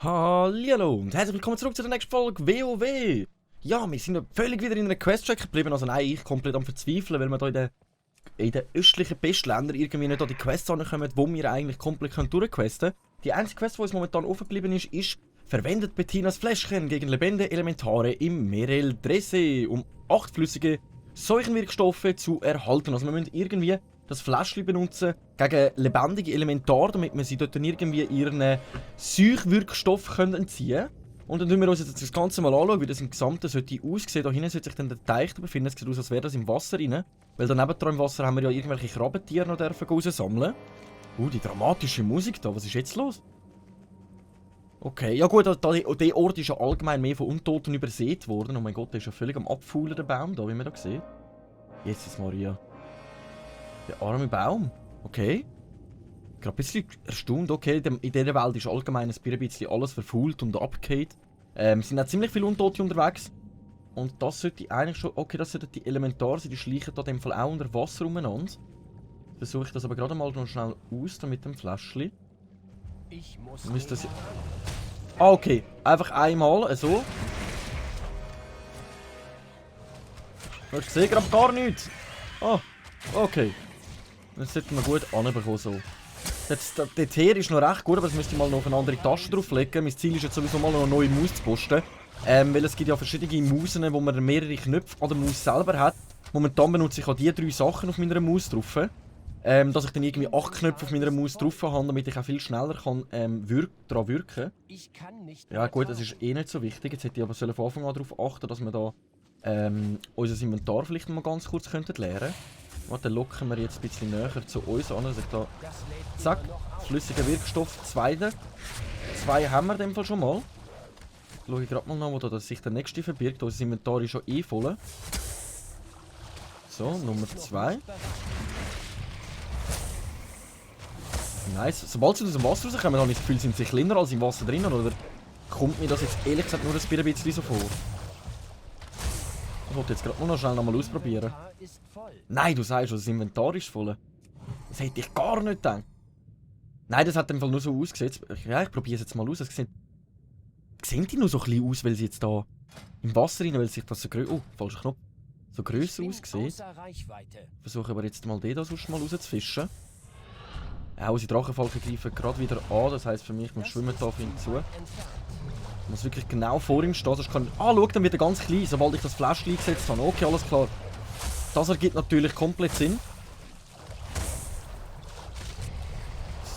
Hallihallo und herzlich willkommen zurück zu der nächsten Folge WoW. Ja, wir sind völlig wieder in einer Quest-Track geblieben, also nein, ich komplett am Verzweifeln, weil wir hier in den östlichen Bestländern irgendwie nicht an die Quests ankommen, wo wir eigentlich komplett durchquesten können. Die einzige Quest, die uns momentan offen geblieben ist verwendet Bettinas Fläschchen gegen lebende Elementare im Merel Dresse, um 8 flüssige Seuchenwirkstoffe zu erhalten. Also wir müssen irgendwie das Fläschchen benutzen gegen lebendige Elementare, damit wir sie dort irgendwie ihren Seuchwirkstoff entziehen können. Und dann schauen wir uns jetzt das Ganze mal anschauen, wie das im Gesamten sollte aussehen. Da hinten sollte sich dann der Teich befinden. Es sieht aus, als wäre das im Wasser rein. Weil daneben dran im Wasser haben wir ja irgendwelche Krabbentiere noch raussammeln. Die dramatische Musik da, was ist jetzt los? Okay, ja gut, der Ort ist ja allgemein mehr von Untoten übersät worden. Oh mein Gott, der ist ja völlig am Abfaulen, der Baum da, wie man da sieht. Jesus Maria. Der arme Baum. Okay. Gerade ein bisschen erstaunt. Okay, in dieser Welt ist allgemein ein bisschen alles verfault und abgeht. Es sind auch ziemlich viele Untote unterwegs. Und das sollte eigentlich schon... Okay, das sollten die Elementare sein. Die schleichen da in dem Fall auch unter Wasser umeinander. Versuche ich das aber gerade mal noch schnell aus, mit dem Fläschchen. Ich muss das... Ah, okay. Einfach einmal, so. Ich sehe gerade gar nichts. Ah, okay. Das sollten wir gut anbekommen, so. Jetzt, der Teer ist noch recht gut, aber das müsste ich mal noch auf eine andere Tasche drauflegen. Mein Ziel ist jetzt sowieso mal noch eine neue Maus zu posten. Weil es gibt ja verschiedene Mausen, wo man mehrere Knöpfe an der Maus selber hat. Momentan benutze ich auch die 3 Sachen auf meiner Maus drauf. Dass ich dann irgendwie 8 Knöpfe auf meiner Maus drauf habe, damit ich auch viel schneller kann, daran wirken kann. Ja gut, das ist eh nicht so wichtig. Jetzt hätte ich aber von Anfang an darauf achten, dass wir da unser Inventar vielleicht mal ganz kurz leeren könnten. Warte, dann locken wir jetzt ein bisschen näher zu uns an. Also da, zack, flüssiger Wirkstoff, 2. 2 haben wir in dem Fall schon mal. Schaue ich gerade mal nach, wo da sich der nächste verbirgt. Unser Inventar ist schon eh voll. So, Nummer 2. Nice. Sobald sie aus dem Wasser rauskommen, habe ich das Gefühl, sind sie kleiner als im Wasser drin, oder kommt mir das jetzt ehrlich gesagt nur ein bisschen so vor? Ich wollte jetzt gerade nur noch schnell nochmal ausprobieren. Nein, du sagst schon, das Inventar ist voll. Das hätte ich gar nicht gedacht. Nein, das hat im Fall nur so ausgesehen. Ja, ich probiere es jetzt mal aus. Sehen die nur so ein bisschen aus, weil sie jetzt da im Wasser rein, weil sich das so größer... Oh, falscher Knopf. So grösser aussieht. Versuche aber jetzt mal den da sonst mal rauszufischen. Ja, unsere Drachenfalken greifen gerade wieder an. Das heisst für mich, ich muss schwimmen da auf ihn zu. Ich muss wirklich genau vor ihm stehen, sonst kann... Ah, schau, dann wird er ganz klein, sobald ich das Fläschchen eingesetzt habe. Okay, alles klar. Das ergibt natürlich komplett Sinn.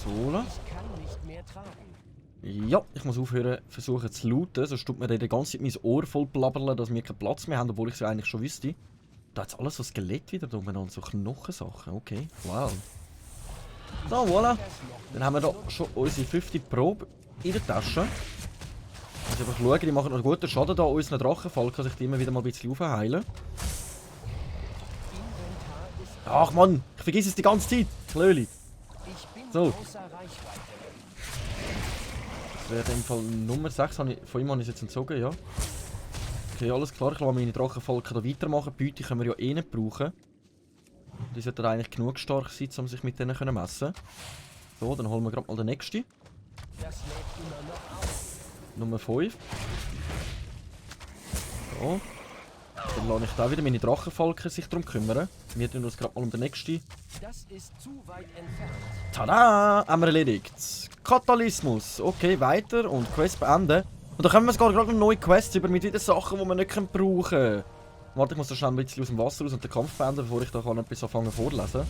So. Ja, ich muss aufhören, versuchen zu looten, sonst tut mir die ganze Zeit mein Ohr voll blabbern, dass wir keinen Platz mehr haben, obwohl ich es ja eigentlich schon wüsste. Da hat alles so Skelett wieder umeinander, so Knochensachen. Okay, wow. So, voilà. Dann haben wir da schon unsere 50 Probe in der Tasche. Also einfach schauen, die machen noch guten Schaden da unseren Drachenfalken, kann sich die immer wieder mal ein bisschen aufheilen. Ach Mann, ich vergesse es die ganze Zeit. Klöli. So. Das wäre in dem Fall Nummer 6. Von ihm habe ich es jetzt entzogen, ja. Okay, alles klar. Ich lasse meine Drachenfalken hier weitermachen. Die Beute können wir ja eh nicht brauchen. Die sollten eigentlich genug stark sein, um sich mit denen zu messen. So, dann holen wir gerade mal den nächsten. Nummer 5. So. Dann lasse ich da wieder meine Drachenfalken sich darum kümmern. Wir kümmern uns gerade mal um den nächsten. Tada! Haben wir erledigt. Katalysmus. Okay, weiter und Quest beenden. Und da kommen wir sogar gerade noch neue Quests über mit wieder Sachen, die wir nicht brauchen können. Warte, ich muss da schnell ein bisschen aus dem Wasser raus und den Kampf beenden, bevor ich da etwas anfangen vorlesen.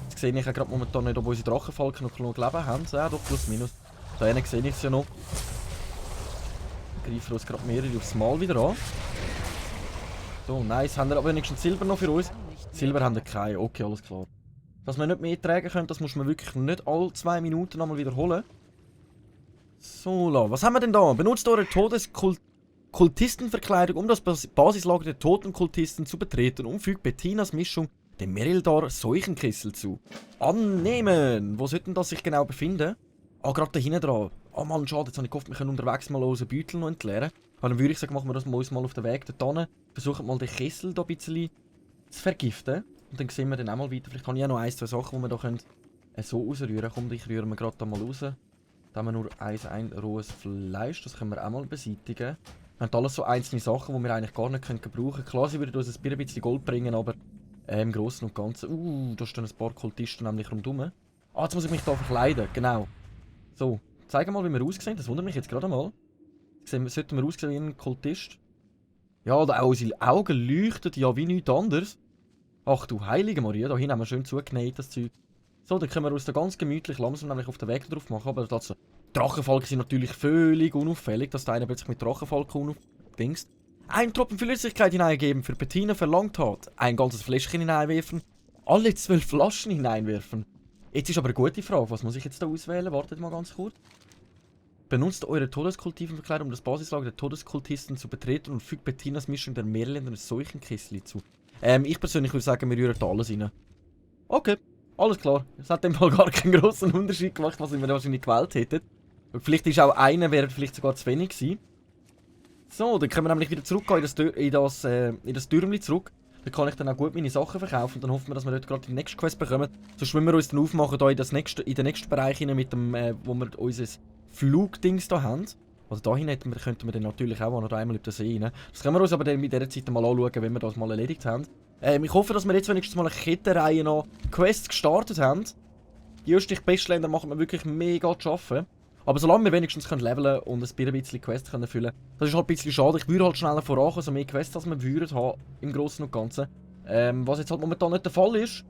Jetzt sehe ich ja gerade momentan nicht, ob unsere Drachenfalken noch genug Leben haben. Ja, doch, plus minus. Da hinten sehe ich es ja noch. Wir greifen uns gerade mehrere aufs Mal wieder an. So, nice. Haben wir aber wenigstens Silber noch für uns? Silber haben wir keine. Okay, alles klar. Dass wir nicht mehr tragen können, das muss man wirklich nicht alle 2 Minuten nochmal wiederholen. So, was haben wir denn da? Benutzt eure Kultistenverkleidung, um das Basislager der Totenkultisten zu betreten und fügt Bettinas Mischung dem Merildar Seuchenkessel zu. Annehmen! Wo sollte das sich genau befinden? Ah, gerade da hinten dran. Ah Mann, schade, jetzt habe ich gehofft, wir können unterwegs mal unseren Beutel noch entleeren. Aber dann würde ich sagen, machen wir das uns mal auf den Weg dorthin. Versuchen mal den Kessel da ein bisschen zu vergiften. Und dann sehen wir dann auch mal weiter. Vielleicht kann ich auch noch 1, 2 Sachen, die wir da können, so ausrühren. Komm, ich rühre mir gerade da mal raus. Da haben wir nur ein rohes Fleisch, das können wir auch mal beseitigen. Wir haben alles so einzelne Sachen, die wir eigentlich gar nicht brauchen können. Klar, sie würden uns ein bisschen Gold bringen, aber im Großen und Ganzen... da stehen ein paar Kultisten nämlich rundherum. Ah, jetzt muss ich mich da verkleiden, genau. So, zeig mal, wie wir aussehen. Das wundert mich jetzt gerade mal. Sollten wir aussehen wie ein Kultist? Ja, auch unsere Augen leuchten ja wie nichts anderes. Ach du heilige Maria, da hinten haben wir schön zugenäht, das Zeug. So, dann können wir uns da ganz gemütlich langsam nämlich auf den Weg drauf machen. Aber dazu, Drachenfalken sind natürlich völlig unauffällig, dass der eine plötzlich mit Drachenfalken unaufdingst. Ein Tropfen Flüssigkeit hineingeben, für Bettina verlangt hat. Ein ganzes Fläschchen hineinwerfen. Alle 12 Flaschen hineinwerfen. Jetzt ist aber eine gute Frage, was muss ich jetzt da auswählen? Wartet mal ganz kurz. Benutzt eure Todeskultivenverkleidung, um das Basislager der Todeskultisten zu betreten und fügt Bettinas Mischung der Meerländer solchen Kistli zu. Ich persönlich würde sagen, wir rühren da alles rein. Okay, alles klar. Es hat in dem Fall gar keinen grossen Unterschied gemacht, was wir wahrscheinlich gewählt hätten. Vielleicht ist auch einer, wäre vielleicht sogar zu wenig gewesen. So, dann können wir nämlich wieder zurückgehen in das Türmli zurück. Dann kann ich dann auch gut meine Sachen verkaufen und dann hoffen wir, dass wir dort gerade die nächste Quest bekommen. Sonst müssen wir uns dann aufmachen hier in den nächsten Bereich hinein mit dem, wo wir unser Flugdings da haben. Also da hinein könnten wir dann natürlich auch noch einmal über den See rein. Das können wir uns aber dann mit dieser Zeit mal anschauen, wenn wir das mal erledigt haben. Ich hoffe, dass wir jetzt wenigstens mal eine Kettenreihe noch Quests gestartet haben. Die östlichen Bestländer machen wir wirklich mega zu arbeiten. Aber solange wir wenigstens leveln können und ein bisschen Quests füllen können, das ist halt ein bisschen schade. Ich würde halt schneller vorankommen, also mehr Quests, als wir würden haben im Großen und Ganzen. Was jetzt halt momentan nicht der Fall ist.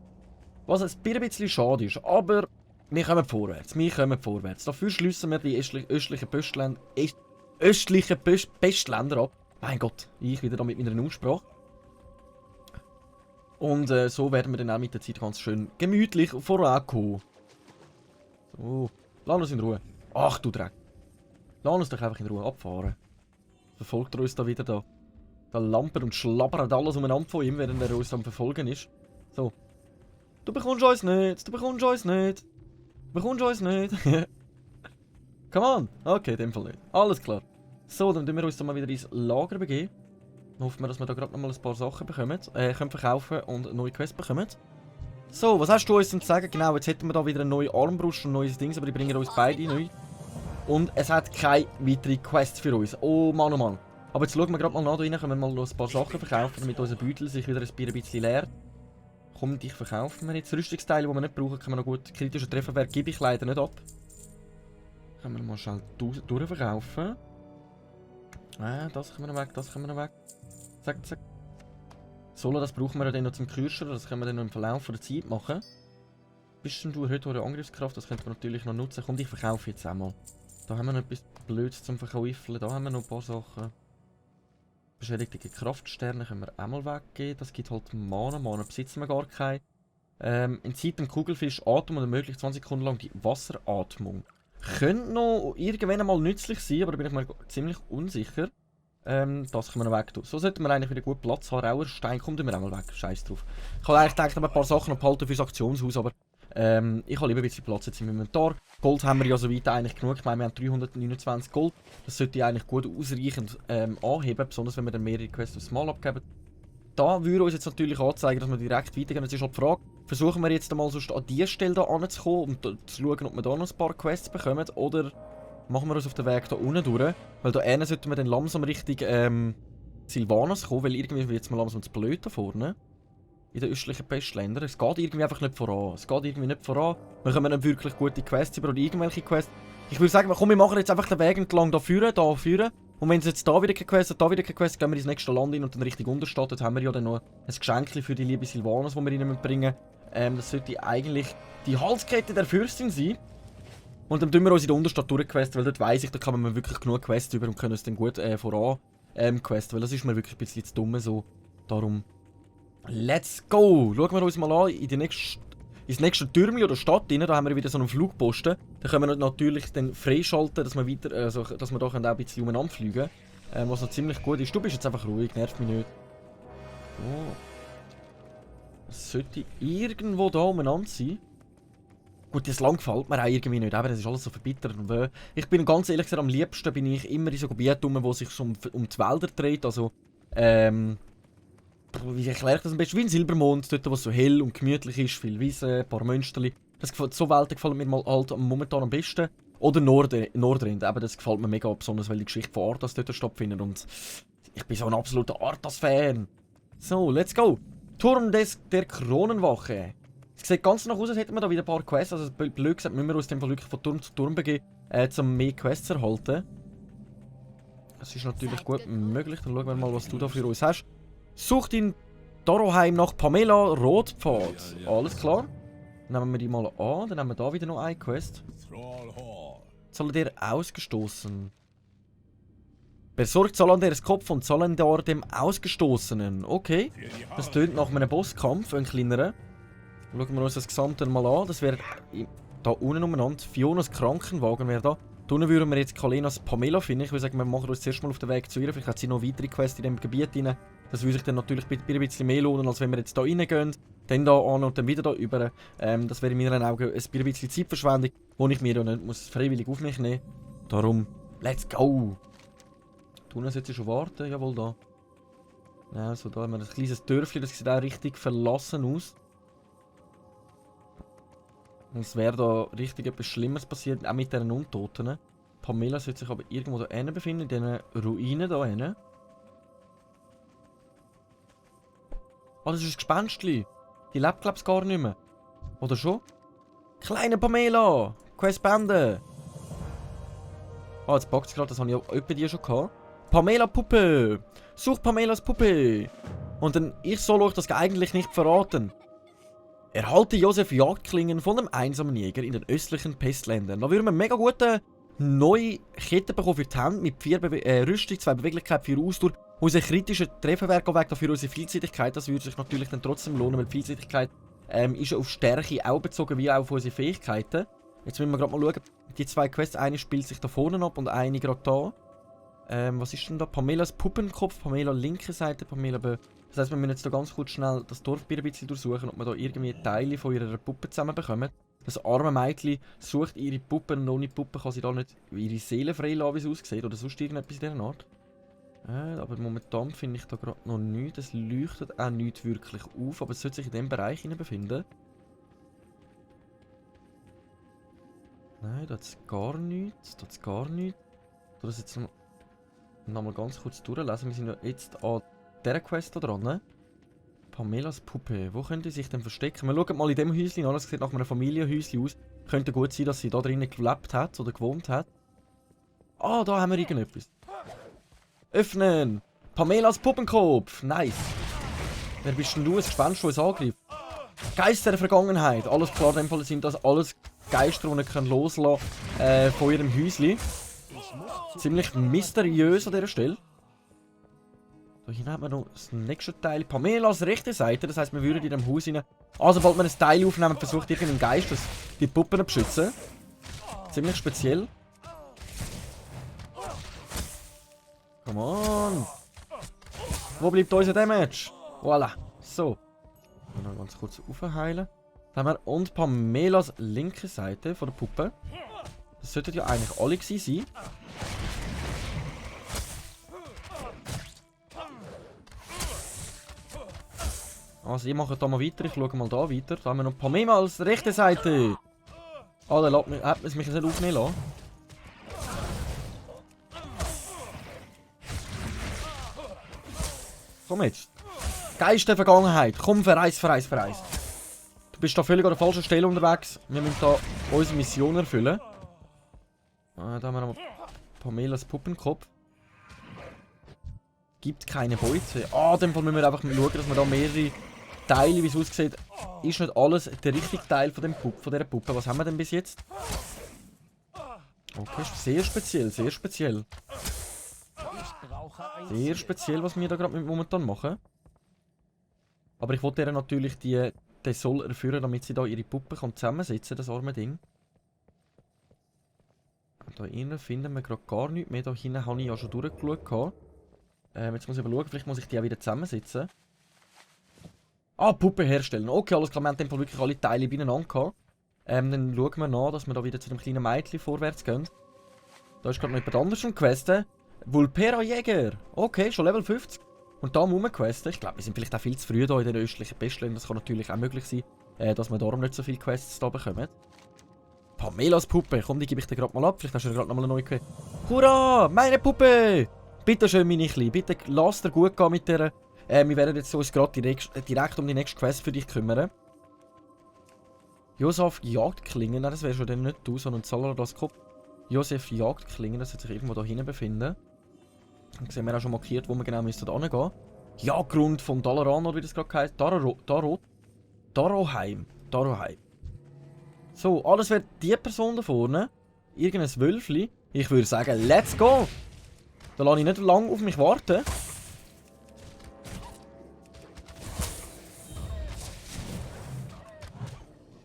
Was ein bisschen schade ist. Aber wir kommen vorwärts. Dafür schliessen wir die östlichen Bestländer ab. Mein Gott, ich wieder da mit meiner Aussprache. Und so werden wir dann auch mit der Zeit ganz schön gemütlich vorankommen. So, lass uns in Ruhe. Ach du Dreck. Lass uns doch einfach in Ruhe abfahren. Verfolgt er uns da wieder da. Da lampert und schlabbert alles umeinander von ihm, während er uns am Verfolgen ist. So. Du bekommst uns nicht. Come on. Okay, in dem Fall nicht. Alles klar. So, dann tun wir uns dann mal wieder ins Lager begeben. Dann hoffen wir, dass wir da gerade noch mal ein paar Sachen bekommen. Können verkaufen und neue Quests bekommen. So, was hast du uns denn zu sagen? Genau, jetzt hätten wir da wieder eine neue Armbrust und ein neues Ding, aber die bringen uns beide neu. Und es hat keine weitere Quest für uns. Oh Mann, oh Mann. Aber jetzt schauen wir gerade mal nach da rein, können wir mal noch ein paar Sachen verkaufen, damit unser Beutel sich wieder ein bisschen leert. Komm, dich verkaufen wir jetzt. Rüstungsteile, die wir nicht brauchen, können wir noch gut. Kritischer Trefferwert gebe ich leider nicht ab. Können wir mal schnell durchverkaufen. Das können wir noch weg, Zack, zack. Solo, das brauchen wir dann noch zum Kürschen, das können wir dann noch im Verlauf der Zeit machen. Bisschen du erhöht eure Angriffskraft, das könnte man natürlich noch nutzen. Komm, ich verkaufe jetzt einmal. Da haben wir noch etwas Blödes zum Verkaufen, da haben wir noch ein paar Sachen. Beschädigte Kraftsterne können wir einmal weggeben, das gibt halt Mana. Mana besitzen wir gar keinen. In Zeit dem Kugelfisch Atem und ermöglicht 20 Sekunden lang die Wasseratmung. Könnte noch irgendwann einmal nützlich sein, aber da bin ich mir ziemlich unsicher. Das können wir noch weg tun. So sollten wir eigentlich wieder gut Platz haben. Rauer Stein kommt immer einmal weg. Scheiß drauf. Ich habe eigentlich gedacht, ein paar Sachen noch behalten fürs Aktionshaus, aber ich habe lieber ein bisschen Platz jetzt im Inventar. Gold haben wir ja soweit eigentlich genug. Ich meine, wir haben 329 Gold. Das sollte eigentlich gut ausreichend anheben, besonders wenn wir dann mehrere Quests aufs Mal abgeben. Da würde uns jetzt natürlich anzeigen, dass wir direkt weitergehen. Jetzt ist halt die Frage, versuchen wir jetzt mal sonst an diese Stelle da anzukommen und zu schauen, ob wir da noch ein paar Quests bekommen, oder machen wir uns auf den Weg da unten durch, weil da hinten sollten wir dann langsam Richtung Sylvanas kommen, weil irgendwie wird es mal langsam zu blöd da vorne. In den östlichen Pestländern. Es geht irgendwie einfach nicht voran. Wir können nicht wirklich gute Quests über oder irgendwelche Quests. Ich würde sagen, komm, wir machen jetzt einfach den Weg entlang da führen. Und wenn es jetzt da wieder keine Quest hat, gehen wir ins nächste Land hin und dann Richtung Unterstadt. Dort haben wir ja dann noch ein Geschenk für die liebe Sylvanas, das wir ihnen bringen müssen. Das sollte eigentlich die Halskette der Fürstin sein. Und dann tun wir uns in der Unterstadt durchquesten, weil dort weiss ich, da kann man wirklich genug Quests über und können uns dann gut voran questen, weil das ist mir wirklich ein bisschen zu dumm so. Darum, let's go! Schauen wir uns mal an ins nächste Türmchen oder Stadt rein, da haben wir wieder so einen Flugposten. Da können wir natürlich dann freischalten, dass wir weiter, dass wir da auch ein bisschen umeinander fliegen können. Was noch ziemlich gut ist. Du bist jetzt einfach ruhig, nervt mich nicht. Oh. Das sollte irgendwo da umeinander sein. Gut, das lang gefällt mir auch irgendwie nicht, aber das ist alles so verbittert und weh. Ich bin ganz ehrlich gesagt, am liebsten bin ich immer in so Gebieten, wo sich um die Wälder dreht, also, wie erkläre ich das am besten? Wie ein Silbermond, dort wo es so hell und gemütlich ist, viel Wiese, ein paar Mönsterli. So Welten gefallen mir mal halt momentan am besten. Oder Nordrind. Eben, das gefällt mir mega, besonders weil die Geschichte von Arthas dort stattfindet. Und ich bin so ein absoluter Arthas-Fan. So, let's go. Turm der Kronenwache. Es sieht ganz nach aus, als hätten wir da wieder ein paar Quests. Also blöd gesagt, müssen wir uns dem Fall wirklich von Turm zu Turm begeben, um mehr Quests zu erhalten. Das ist natürlich gut möglich. Dann schauen wir mal, was du da für uns hast. Sucht in Doroheim nach Pamela Rotpfad. Alles klar. Dann nehmen wir die mal an. Dann haben wir da wieder noch eine Quest. Zalander ausgestoßen. Besorgt Zalanders Kopf und Zalandar dem Ausgestoßenen. Okay. Das tönt nach einem Bosskampf, ein kleinerer. Schauen wir uns das Gesamte mal an. Das wäre da unten umeinander. Fionas Krankenwagen wäre da. Da unten würden wir jetzt Kalenas Pamela finden. Ich würde sagen, wir machen uns zuerst mal auf den Weg zu ihr. Vielleicht hat sie noch weitere Quests in diesem Gebiet rein. Das würde sich dann natürlich ein bisschen mehr lohnen, als wenn wir jetzt da reingehen. Dann da an und dann wieder da über. Das wäre in meinen Augen ein bisschen Zeitverschwendung, die ich mir ja nicht muss freiwillig auf mich nehmen muss. Darum, let's go! Da unten sollte schon warten. Jawohl, da. Ja, also da haben wir ein kleines Dörfchen. Das sieht auch richtig verlassen aus. Es wäre da richtig etwas Schlimmes passiert, auch mit diesen Untoten. Pamela sollte sich aber irgendwo da hinten befinden, in diesen Ruinen da hinten. Ah, das ist ein Gespenstli. Die lebt, glaube ich, gar nicht mehr. Oder schon? Kleine Pamela! Questbände! Ah, jetzt packt es gerade, das habe ich auch etwa die schon gehabt. Pamela Puppe! Sucht Pamelas Puppe! Und dann, ich soll euch das eigentlich nicht verraten. Erhalte Josef Jagdklingen von einem einsamen Jäger in den östlichen Pestländern. Da würden wir mega gute neue Kette bekommen für die Hände mit 4 Rüstung, 2 Beweglichkeit, 4 Ausdauer. Unser kritischer Trefferwert weg dafür unsere Vielseitigkeit. Das würde sich natürlich dann trotzdem lohnen, weil die Vielseitigkeit ist ja auf Stärke auch bezogen, wie auch auf unsere Fähigkeiten. Jetzt müssen wir gerade mal schauen. Die 2 Quests, eine spielt sich da vorne ab und eine gerade da. Was ist denn da? Pamelas Puppenkopf, Pamela linke Seite, Pamela Das heisst, wir müssen jetzt hier ganz kurz schnell das Dorf ein bisschen durchsuchen, ob wir da irgendwie Teile von ihrer Puppe zusammenbekommen. Das arme Mädchen sucht ihre Puppe und ohne Puppe kann sie da nicht ihre Seele freilassen, wie es aussieht. Oder sonst irgendetwas in dieser Art. Aber momentan finde ich da gerade noch nichts. Es leuchtet auch nicht wirklich auf, aber es sollte sich in diesem Bereich befinden. Nein, da ist gar nichts. Da ist gar nichts. Das jetzt noch mal ganz kurz durchlesen. Wir sind ja jetzt an dieser Quest da dran. Pamelas Puppe. Wo könnte sie sich denn verstecken? Wir schauen mal in diesem Häuschen an. Es sieht nach einem Familienhäuschen aus. Könnte gut sein, dass sie da drinnen gelebt hat oder gewohnt hat. Ah, da haben wir irgendetwas. Öffnen! Pamelas Puppenkopf! Nice! Wer bist denn du? Ein Gespenst, das uns angreift? Geister der Vergangenheit! Alles klar, in dem Fall sind das alles Geister, die nicht loslassen können von ihrem Häuschen. Ziemlich mysteriös an dieser Stelle. Da hinten haben wir noch das nächste Teil. Pamelas rechte Seite, das heisst, wir würden in diesem Haus rein. Also, sobald wir ein Teil aufnehmen, versucht irgendein Geist die Puppen zu beschützen. Ziemlich speziell. Come on! Wo bleibt unser Damage? Voilà. So. Noch ganz kurz aufheilen. Dann haben wir und Pamelas linke Seite von der Puppe. Das sollten ja eigentlich alle sein. Also, ich mache da mal weiter. Ich schaue mal da weiter. Da haben wir noch Pamelas rechte Seite. Ah, dann hat man es mich nicht aufnehmen lassen. Komm jetzt. Geist der Vergangenheit. Komm, verreis. Du bist da völlig an der falschen Stelle unterwegs. Wir müssen da unsere Mission erfüllen. Da haben wir noch Pamelas Puppenkopf. Gibt keine Beute. In dem Fall müssen wir einfach mal schauen, dass wir da mehrere Teile, wie es aussieht, ist nicht alles der richtige Teil von dieser Puppe. Was haben wir denn bis jetzt? Okay, sehr speziell, sehr speziell. Sehr speziell, was wir da gerade momentan machen. Aber ich wollte ihr natürlich den Soll erfüllen, damit sie da ihre Puppe zusammensetzen kann, das arme Ding. Da innen finden wir gerade gar nichts mehr. Da hinten habe ich ja schon durchgeschaut. Jetzt muss ich aber schauen, vielleicht muss ich die auch wieder zusammensetzen. Puppe herstellen. Okay, alles klar, wir haben in dem Fall wirklich alle Teile beieinander gehabt. Dann schauen wir nach, dass wir da wieder zu dem kleinen Mädchen vorwärts gehen. Da ist gerade noch jemand anderes schon questen. Vulpera Jäger. Okay, schon Level 50. Und da muss man questen. Ich glaube, wir sind vielleicht auch viel zu früh da in den östlichen Pestländern. Das kann natürlich auch möglich sein, dass wir darum nicht so viele Quests da bekommen. Pamelas Puppe. Komm, die gebe ich dir gerade mal ab. Vielleicht hast du gerade noch mal eine neue Quest. Hurra! Meine Puppe! Bitte schön, meine Kleine. Bitte lass dir gut gehen mit der. Wir werden jetzt uns gerade direkt um die nächste Quest für dich kümmern. Josef Jagdklingen. Nein, das wäre schon dann nicht du, sondern Zalaras Kopf. Josef Jagdklingen. Das wird sich irgendwo da hinten befinden. Dann sehen wir auch schon markiert, wo wir genau müssen da hingehen. Jagdgrund vom Dalaran, oder wie das gerade heisst. Daroheim. So, alles wird die Person da vorne. Irgendein Wölfli. Ich würde sagen, let's go! Da lasse ich nicht lange auf mich warten.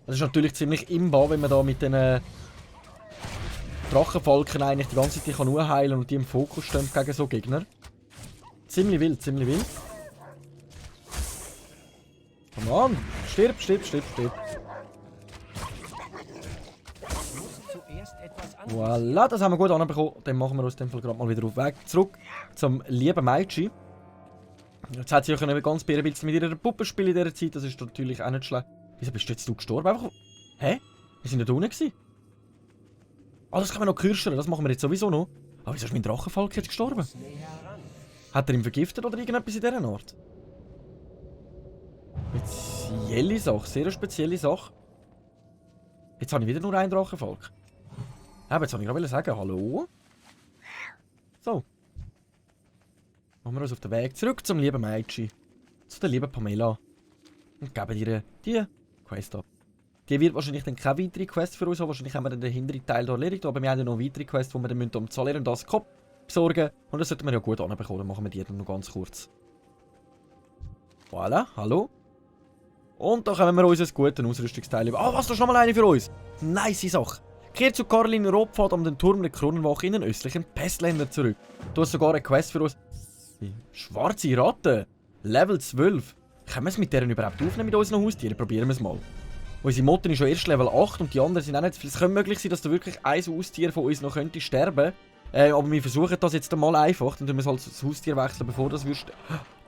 Das ist natürlich ziemlich imba, wenn man da mit den Drachenfalken eigentlich die ganze Zeit nur heilen und die im Fokus stehen gegen so Gegner. Ziemlich wild, ziemlich wild. Komm an! Stirb, stirb, stirb, stirb. Voilà, das haben wir gut anbekommen. Dann machen wir uns in dem Fall gerade mal wieder auf Weg zurück zum lieben Meichi. Jetzt hat sie ja ganz ein bisschen mit ihrer Puppe spielen in dieser Zeit. Das ist natürlich auch nicht schlecht. Wieso bist du jetzt gestorben? Einfach. Hä? Wir sind ja da unten gewesen. Ah, das kann man noch kürschern. Das machen wir jetzt sowieso noch. Aber wieso ist mein Drachenfalk jetzt gestorben? Hat er ihn vergiftet oder irgendetwas in dieser Art? Spezielle Sache. Sehr spezielle Sache. Jetzt habe ich wieder nur einen Drachenfalk. Aber jetzt wollte ich gerade sagen, hallo? So. Machen wir uns auf den Weg zurück zum lieben Meichi. Zu der lieben Pamela. Und geben ihr die Quest ab. Die wird wahrscheinlich dann keine weitere Quest für uns haben. Wahrscheinlich haben wir dann den hinteren Teil hier erledigt. Aber wir haben ja noch weitere Quests, die wir dann um Zoller und das Kopf besorgen. Und das sollten wir ja gut anbekommen. Dann machen wir die dann noch ganz kurz. Voilà, hallo. Und da kommen wir uns ein gutes Ausrüstungsteil über. Ah, was, da ist noch mal eine für uns. Nice Sache. Kehr zu Karlin Robpfad am den Turm der Kronenwache in den östlichen Pestländer zurück. Du hast sogar eine Quest für uns. Schwarze Ratte. Level 12. Können wir es mit deren überhaupt aufnehmen mit unseren Haustieren? Probieren wir es mal. Unsere Mutter ist schon erst Level 8 und die anderen sind auch nicht. Es könnte möglich sein, dass da wirklich ein Haustier von uns noch könnte sterben. Aber wir versuchen das jetzt mal einfach. Dann tun wir halt das Haustier wechseln, bevor das wirst.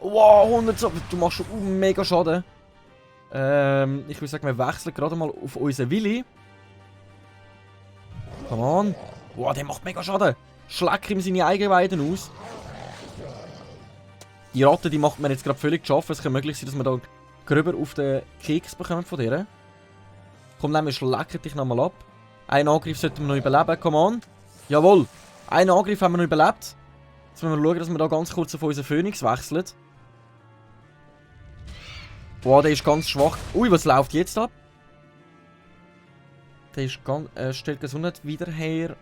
Wow, 100 so. Du machst schon mega Schaden. Ich würde sagen, wir wechseln gerade mal auf unseren Willi. Come on. Wow, der macht mega Schaden. Schleck ihm seine Eigenweiden aus. Die Ratte, die macht mir jetzt gerade völlig geschaffen. Es kann möglich sein, dass wir da gröber auf den Keks bekommen von der. Komm, nehmen wir schlecken dich nochmal ab. Einen Angriff sollten wir noch überleben. Come on. Jawohl. Einen Angriff haben wir noch überlebt. Jetzt müssen wir schauen, dass wir da ganz kurz auf unseren Phönix wechseln. Boah, der ist ganz schwach. Ui, was läuft jetzt ab? Der ist ganz. Stellt Gesundheit wieder her.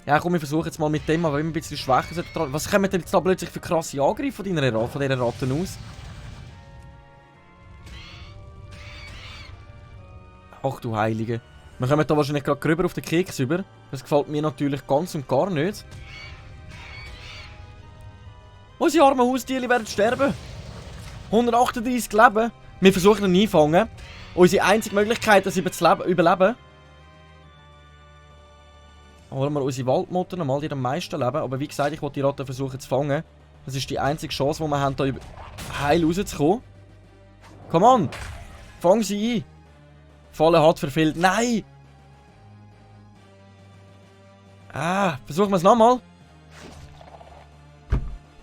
Ja, komm, wir versuchen jetzt mal mit dem, aber immer ein bisschen schwächer sind. Was kommen denn jetzt da plötzlich für krasse Angriffe von dieser Ratte aus? Ach du Heilige. Wir kommen da wahrscheinlich gerade rüber auf den Keks über. Das gefällt mir natürlich ganz und gar nicht. Unsere armen Haustiere werden sterben. 138 Leben. Wir versuchen ihn einfangen. Unsere einzige Möglichkeit, dass sie überleben. Holen wir unsere Waldmutter nochmal, die am meisten leben. Aber wie gesagt, ich wollte die Ratte versuchen zu fangen. Das ist die einzige Chance, die wir haben, hier heil rauszukommen. Come on! Fang sie ein! Falle hat verfehlt. Nein! Ah, versuchen wir es nochmal.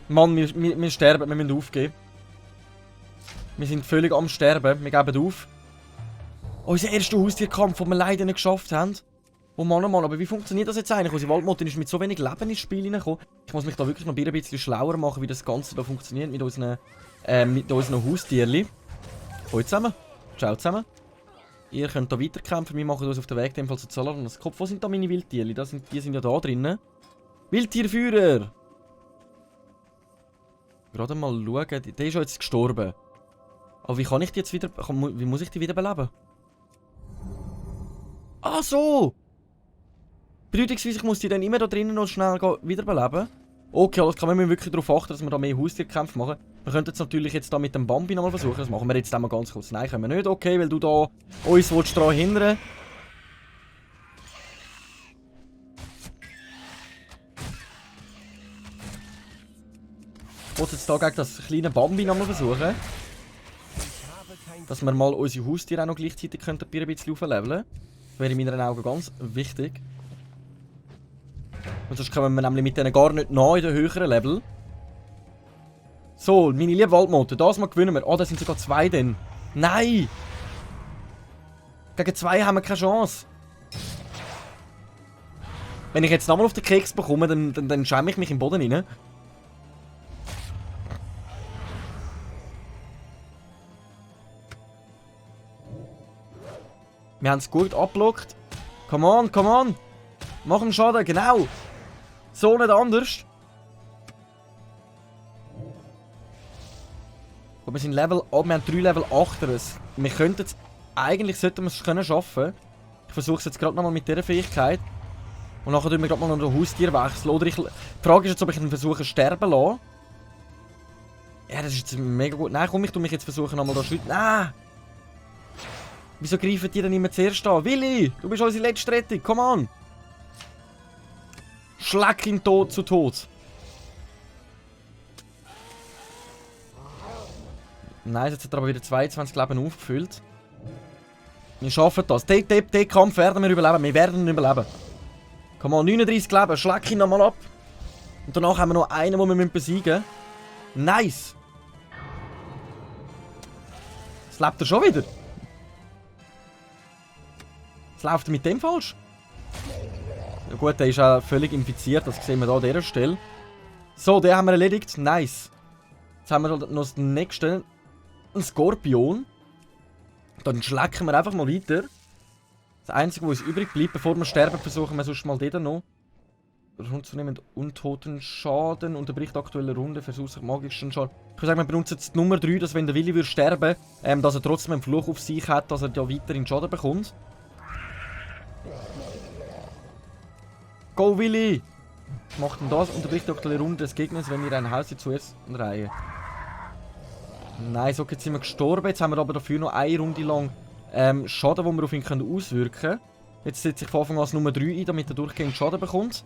Mann, wir sterben, wir müssen aufgeben. Wir sind völlig am Sterben, wir geben auf. Unser erster Haustierkampf, den wir leider nicht geschafft haben. Oh Mann, aber wie funktioniert das jetzt eigentlich? Unsere Waldmutter ist mit so wenig Leben ins Spiel hineingekommen. Ich muss mich da wirklich noch ein bisschen schlauer machen, wie das Ganze da funktioniert mit unseren Haustierchen. Hallo zusammen. Ciao zusammen. Ihr könnt da weiterkämpfen, wir machen uns auf den Weg dem Fall zu Zallar und das Kopf. Wo sind da meine Wildtierchen? Die sind ja da drinnen. Wildtierführer! Gerade mal schauen, der ist ja jetzt gestorben. Aber wie kann ich die jetzt wieder... Wie muss ich die wieder beleben? Ah so! Bedeutungsweise, ich muss die dann immer da drinnen noch schnell wiederbeleben. Okay, alles klar, wir müssen wirklich darauf achten, dass wir da mehr Haustierkämpfe machen. Wir könnten es natürlich jetzt da mit dem Bambi nochmal versuchen. Das machen wir jetzt einmal ganz kurz. Nein, können wir nicht. Okay, weil du da uns daran hindern willst. Ich wollte jetzt da gegen das kleine Bambi nochmal versuchen. Dass wir mal unsere Haustiere auch noch gleichzeitig ein bisschen aufleveln können. Wäre in meinen Augen ganz wichtig. Und sonst kommen wir nämlich mit denen gar nicht nah in den höheren Level. So, meine liebe Waldmotte, das mal gewinnen wir. Oh, da sind sogar 2 denn. Nein! Gegen 2 haben wir keine Chance. Wenn ich jetzt nochmal auf den Keks bekomme, dann schäme ich mich im Boden rein. Wir haben es gut abgelockt. Come on, come on! Mach einen Schaden, genau! So nicht anders. Aber wir sind Level ab, wir haben 3 Level 8. Wir könnten es, eigentlich sollten wir es können schaffen. Ich versuche es jetzt gerade nochmal mit dieser Fähigkeit. Und nachher tun wir gerade mal noch ein Haustier wechseln. Oder die Frage ist jetzt, ob ich ihn versuche sterben lasse. Ja, das ist jetzt mega gut. Nein, komm, ich tue mich jetzt versuchen nochmal da schützen. Nein! Wieso greifen die denn immer zuerst an? Willi, du bist unsere letzte Rettung, come on! Schlag ihn tot zu Tod. Nice, jetzt hat er aber wieder 22 Leben aufgefüllt. Wir schaffen das. Den Kampf werden wir überleben. Wir werden ihn überleben. Komm on, 39 Leben. Schlag ihn nochmal ab. Und danach haben wir noch einen, den wir besiegen müssen. Nice. Jetzt lebt er schon wieder. Was läuft mit dem falsch? Ja gut, der ist auch völlig infiziert. Das sehen wir hier an dieser Stelle. So, den haben wir erledigt. Nice. Jetzt haben wir noch das nächste. Ein Skorpion. Dann schlecken wir einfach mal weiter. Das Einzige, was uns übrig bleibt, bevor wir sterben, versuchen wir sonst mal den noch. Rundzunehmend untoten Schaden, unterbricht aktuelle Runde, versucht sich magischen Schaden. Ich würde sagen, wir benutzen jetzt die Nummer 3, dass wenn der Willi würde sterben, dass er trotzdem einen Fluch auf sich hat, dass er ja weiterhin Schaden bekommt. Go Willi! Was macht denn das? Unterbricht die aktuelle Runde des Gegners, wenn ihr ein Haus zuerst in Reihe. Nice, okay, jetzt sind wir gestorben. Jetzt haben wir aber dafür noch eine Runde lang Schaden, den wir auf ihn auswirken können. Jetzt setze ich von Anfang an als Nummer 3 ein, damit er durchgehend Schaden bekommt.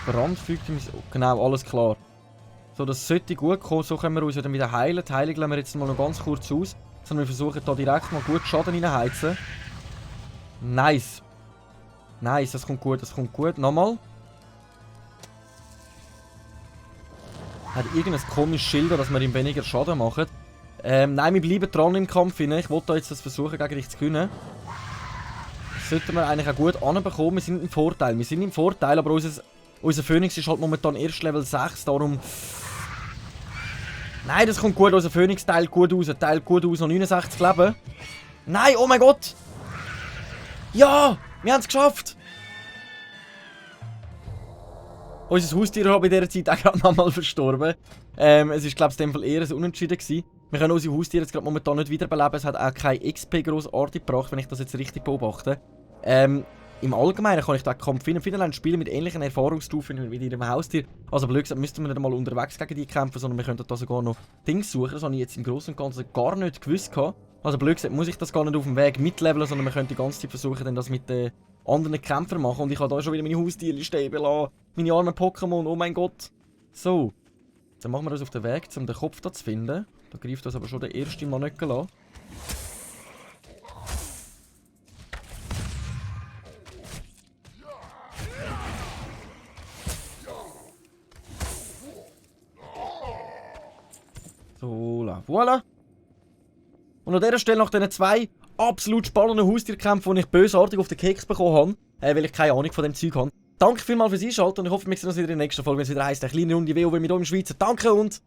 Brand fügt ihm... Genau, alles klar. So, das sollte gut kommen. So können wir uns dann wieder heilen. Die Heilung lassen wir jetzt mal noch ganz kurz aus. Sondern wir versuchen da direkt mal gut Schaden reinheizen. Nice. Nice, das kommt gut, das kommt gut. Nochmal. Hat irgendein komisches Schild, dass wir ihm weniger Schaden machen. Nein, wir bleiben dran im Kampf. Ich will da jetzt das versuchen, gegen dich zu gewinnen. Das sollten wir eigentlich auch gut anbekommen. Wir sind im Vorteil. Wir sind im Vorteil, aber unser Phoenix ist halt momentan erst Level 6, darum... Nein, das kommt gut. Unser Phoenix teilt gut aus. Teilt gut aus. Noch 69 Leben. Nein, oh mein Gott! Ja! Wir haben es geschafft! Unser Haustier ist bei dieser Zeit auch gerade nochmal verstorben. Es war, glaube ich, in dem Fall eher ein Unentschieden gewesen. Wir können unsere Haustiere jetzt gerade momentan nicht wiederbeleben. Es hat auch kein XP grossartig gebracht, wenn ich das jetzt richtig beobachte. Im Allgemeinen kann ich den Kampf finden spielen mit ähnlichen Erfahrungsstufen wie in ihrem Haustier. Also blöd gesagt, müssten wir nicht einmal unterwegs gegen die kämpfen, sondern wir könnten da sogar noch Dings suchen. Das habe ich jetzt im Großen und Ganzen gar nicht gewusst. Also blöd gesagt, muss ich das gar nicht auf dem Weg mitleveln, sondern wir können die ganze Zeit versuchen, das mit den anderen Kämpfern machen. Und ich habe da schon wieder meine Haustiere stehen lassen. Meine armen Pokémon, oh mein Gott. So. Dann machen wir uns auf den Weg, um den Kopf da zu finden. Da greift uns aber schon der erste Manöckel an. So, voilà. Und an dieser Stelle nach diesen 2 absolut spannenden Haustierkämpfen, die ich bösartig auf den Keks bekommen habe, weil ich keine Ahnung von dem Zeug habe. Danke vielmals fürs Einschalten und ich hoffe, wir sehen uns wieder in der nächsten Folge, wenn es wieder heisst, eine kleine Runde WoW mit euch im Schweizer. Danke und...